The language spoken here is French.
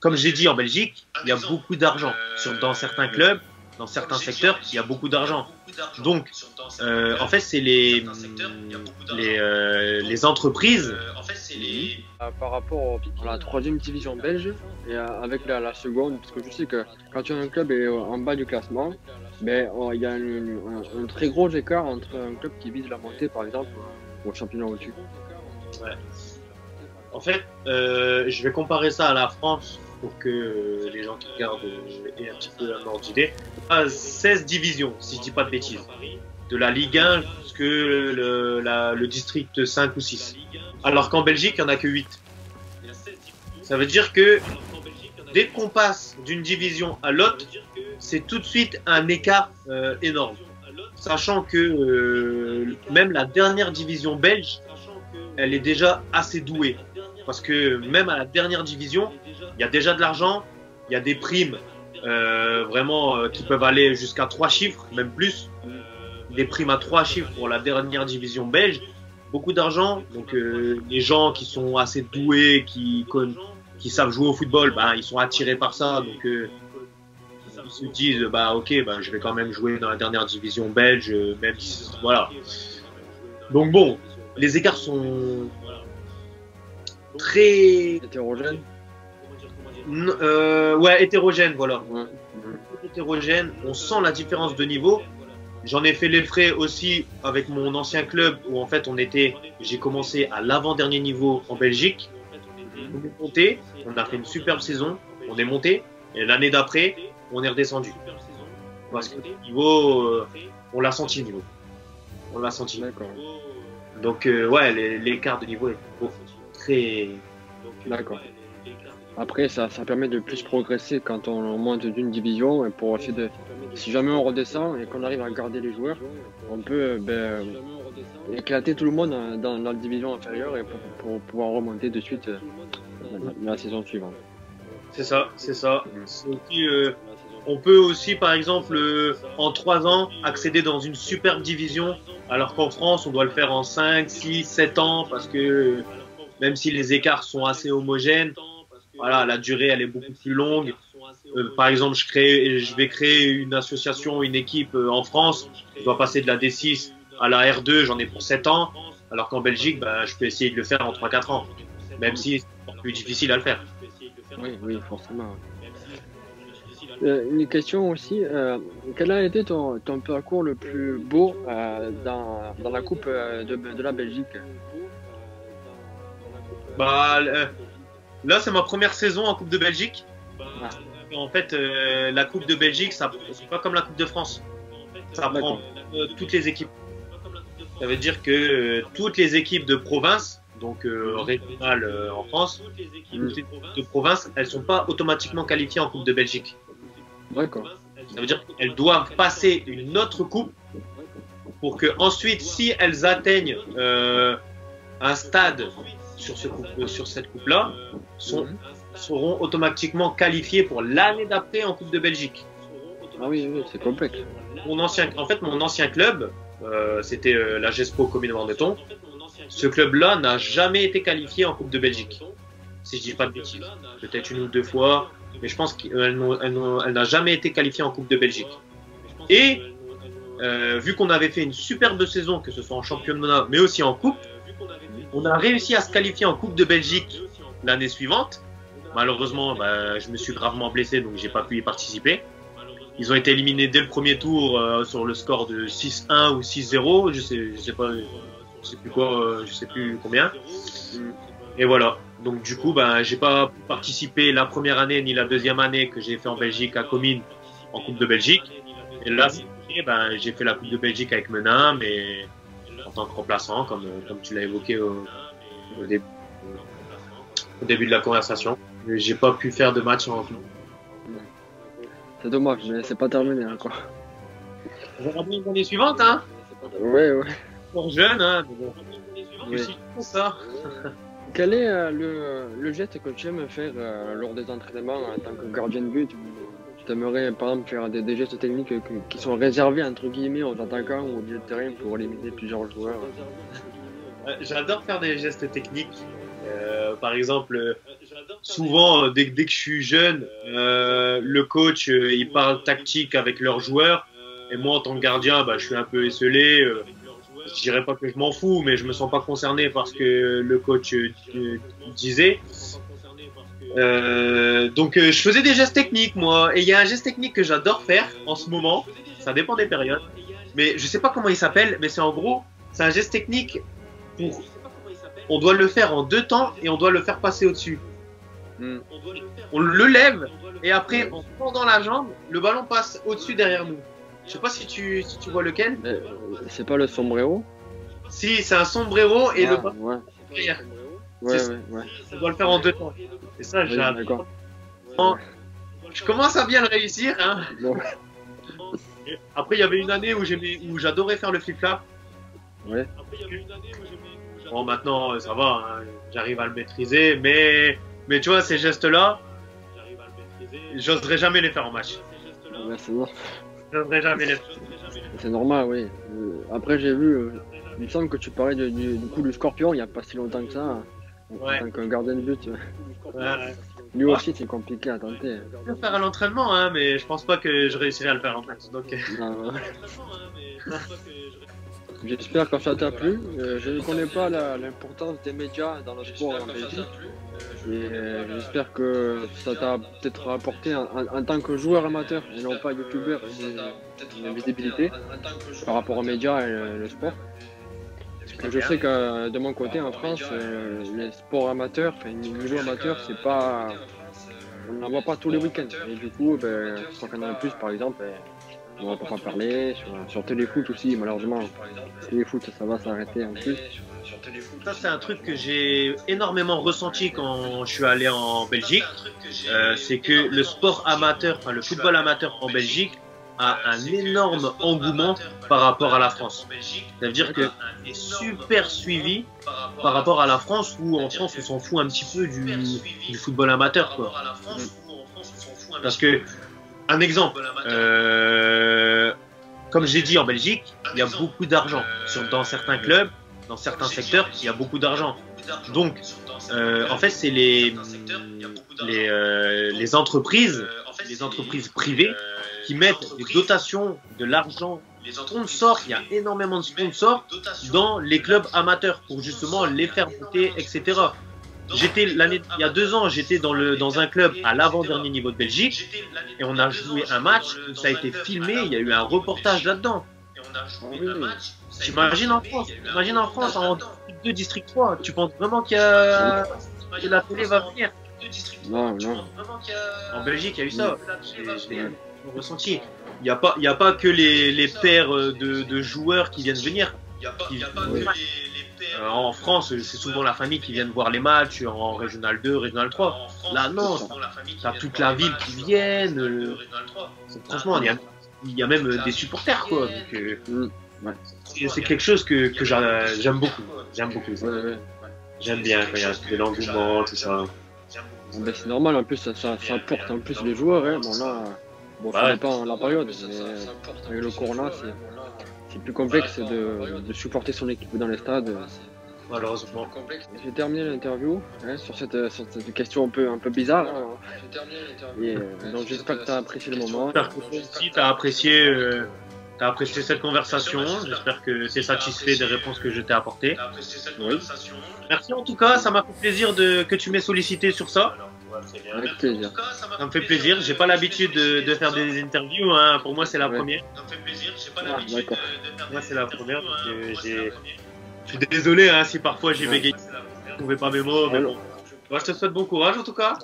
comme j'ai dit, en Belgique, il y a beaucoup d'argent. Dans certains clubs, dans certains secteurs, il y a beaucoup d'argent. Donc, en fait, c'est les entreprises. Par rapport à la troisième division belge et avec la seconde, parce que je sais que quand un club est en bas du classement, ben, il y a un très gros écart entre un club qui vise la montée, par exemple, au championnat au-dessus. Ouais. En fait, je vais comparer ça à la France pour que les gens qui regardent aient un petit peu un ordre d'idée. 16 divisions, si je dis pas de bêtises, de la Ligue 1 jusque le district 5 ou 6. Alors qu'en Belgique, il n'y en a que 8. Ça veut dire que dès qu'on passe d'une division à l'autre, c'est tout de suite un écart énorme. Sachant que même la dernière division belge, elle est déjà assez douée. Parce que même à la dernière division, il y a déjà de l'argent, il y a des primes vraiment qui peuvent aller jusqu'à 3 chiffres, même plus. Des primes à 3 chiffres pour la dernière division belge. Beaucoup d'argent. Donc les gens qui sont assez doués, qui savent jouer au football, bah, ils sont attirés par ça. Donc ils se disent, bah ok, bah, je vais quand même jouer dans la dernière division belge, même si, voilà. Donc bon, les écarts sont très hétérogènes. Ouais, hétérogènes, voilà. Ouais. Hétérogène, on sent la différence de niveau. J'en ai fait les frais aussi avec mon ancien club où en fait j'ai commencé à l'avant-dernier niveau en Belgique. On est monté, on a fait une superbe saison, on est monté et l'année d'après, on est redescendu. Parce que le niveau, on l'a senti le niveau. On l'a senti. D'accord. Donc ouais, l'écart de niveau est très. D'accord. Après, ça permet de plus progresser quand on monte d'une division et pour essayer de, si jamais on redescend et qu'on arrive à garder les joueurs, on peut éclater tout le monde dans la division inférieure et pour pouvoir remonter de suite la saison suivante. C'est ça, c'est ça. C'est aussi, on peut aussi, par exemple, en 3 ans, accéder dans une superbe division, alors qu'en France, on doit le faire en 5, 6, 7 ans, parce que même si les écarts sont assez homogènes, voilà, la durée, elle est beaucoup plus longue. Par exemple, je vais créer une association, une équipe en France. Je dois passer de la D6 à la R2, j'en ai pour 7 ans. Alors qu'en Belgique, bah, je peux essayer de le faire en 3-4 ans. Même si c'est plus difficile à le faire. Oui, forcément. Une question aussi, quel a été ton parcours le plus beau dans la Coupe de la Belgique? Bah, là, c'est ma première saison en Coupe de Belgique. En fait, la Coupe de Belgique, c'est pas comme la Coupe de France. Ça prend toutes les équipes. Ça veut dire que toutes les équipes de province, donc régionales en France, toutes les équipes de province, elles sont pas automatiquement qualifiées en Coupe de Belgique. D'accord. Ça veut dire qu'elles doivent passer une autre coupe pour que ensuite, si elles atteignent un stade sur cette coupe-là, seront automatiquement qualifiés pour l'année d'après en Coupe de Belgique. Ah oui, c'est complexe. Mon ancien club, c'était la GESPO Commune Warneton. Ce club-là n'a jamais été qualifié en Coupe de Belgique. Si je dis pas de bêtises. Peut-être 1 ou 2 fois, mais je pense qu'elle n'a jamais été qualifiée en Coupe de Belgique. Et vu qu'on avait fait une superbe saison, que ce soit en championnat, mais aussi en coupe, on a réussi à se qualifier en Coupe de Belgique l'année suivante. Malheureusement, bah, je me suis gravement blessé, donc j'ai pas pu y participer. Ils ont été éliminés dès le premier tour sur le score de 6-1 ou 6-0, je sais plus combien. Et voilà. Donc du coup, ben, j'ai pas participé la première année ni la deuxième année que j'ai fait en Belgique à Comines en Coupe de Belgique. Et là, ben, j'ai fait la Coupe de Belgique avec Menin, mais en tant que remplaçant, comme tu l'as évoqué au début de la conversation. J'ai pas pu faire de match en Coupe. C'est dommage, mais c'est pas terminé encore. On verra bien l'année suivante, hein. Ouais. Pour jeune, hein. Oui. Ça. Quel est le geste que tu aimes faire lors des entraînements en tant que gardien de but? Tu aimerais par exemple faire des gestes techniques qui sont réservés entre guillemets aux attaquants ou au milieu de terrain pour éliminer plusieurs joueurs? J'adore faire des gestes techniques. Par exemple, souvent, dès que je suis jeune, le coach, il parle tactique avec leurs joueurs. Et moi, en tant que gardien, bah, je suis un peu esselé. Je dirais pas que je m'en fous, mais je me sens pas concerné par ce que le coach disait. Donc, je faisais des gestes techniques, moi. Et il y a un geste technique que j'adore faire en ce moment. Ça dépend des périodes. Mais je sais pas comment il s'appelle, mais c'est en gros, c'est un geste technique pour... On doit le faire en 2 temps et on doit le faire passer au-dessus. On le lève et après, en tendant la jambe, le ballon passe au-dessus derrière nous. Je sais pas si tu vois lequel. C'est pas le sombrero? Si, c'est un sombrero et le ballon Ouais. derrière. Ouais. On doit le faire en 2 temps. Et ça, Oui, j'adore. d'accord. Je commence à bien le réussir. Hein. Bon. Après, il y avait une année où j'adorais faire le flip-flap. Ouais. Bon, maintenant, ça va, hein, j'arrive à le maîtriser, mais tu vois, ces gestes-là, j'oserais jamais les faire en match. Ouais, c'est bon. J'oserais jamais les faire. C'est normal, oui. Après, j'ai vu, il me semble que tu parlais du coup du scorpion il n'y a pas si longtemps que ça. Ouais. En tant que gardien de but. Ouais. Lui aussi, c'est compliqué à tenter. Je peux le faire à l'entraînement, hein, mais je pense pas que je réussirai à le faire en match. Donc... Non, ouais. J'espère que ça t'a plu. Je ne connais pas l'importance des médias dans le sport en Belgique. Et j'espère que ça t'a peut-être apporté en tant que joueur amateur et non pas youtubeur une visibilité par rapport aux médias et le sport. Parce que je sais que de mon côté en France, les sports amateurs, enfin les niveau amateur, c'est pas. On n'en voit pas tous les week-ends. Et du coup, sur Canal Plus par exemple, on ne va pas parler. Sur Téléfoot aussi, malheureusement. Téléfoot, ça va s'arrêter en plus. Ça, c'est un truc que j'ai énormément ressenti quand je suis allé en Belgique. C'est que le sport amateur, enfin le football amateur en Belgique a un énorme engouement par rapport à la France. Ça veut dire que c'est super suivi par rapport à la France, où en France on s'en fout un petit peu du football amateur, quoi. Parce que, un exemple, comme j'ai dit, en Belgique, il y a beaucoup d'argent. Dans certains clubs, dans certains secteurs, il y a beaucoup d'argent. Donc, en fait, c'est les entreprises privées qui mettent des dotations, de l'argent, les sponsors. Il y a énormément de sponsors dans les clubs amateurs pour justement les faire monter, etc. Il y a 2 ans, j'étais dans un club à l'avant-dernier niveau de Belgique et on a joué un match où ça a été filmé, il y a eu un reportage là-dedans. T'imagines en France, en 2 District 3, tu penses vraiment que la télé va venir? Non. En Belgique, il y a eu ça. Je l'ai ressenti. Il n'y a pas que les pères de joueurs qui viennent venir. En France, c'est souvent la famille qui vient voir les matchs en Régional 2, Régional 3. Là, non, t'as toute la ville qui vient. Franchement, il y a même des supporters, quoi. Donc, c'est quelque chose que j'aime beaucoup. J'aime beaucoup ça. J'aime bien quand il y a de l'engouement, tout ça. C'est normal, en plus, ça porte en plus les joueurs. Hein. Bon, là, ça dépend de la période, mais avec le corona, c'est plus complexe de supporter son équipe dans les stades. Malheureusement. J'ai terminé l'interview sur cette question un peu bizarre. Hein. Et, donc j'espère que tu as apprécié le moment. J'espère que si tu as apprécié cette conversation. J'espère que tu es satisfait des réponses que je t'ai apportées. Oui. Merci en tout cas, ça m'a fait plaisir que tu m'aies sollicité sur ça. Avec plaisir. Ça me fait plaisir. J'ai pas l'habitude de faire des interviews. Hein. Pour moi, c'est la première. D'accord. Moi, c'est la première. Je suis désolé hein, si parfois j'ai bégayé. Je ne trouvais pas mes mots. Mais bon. Moi, je te souhaite bon courage en tout cas.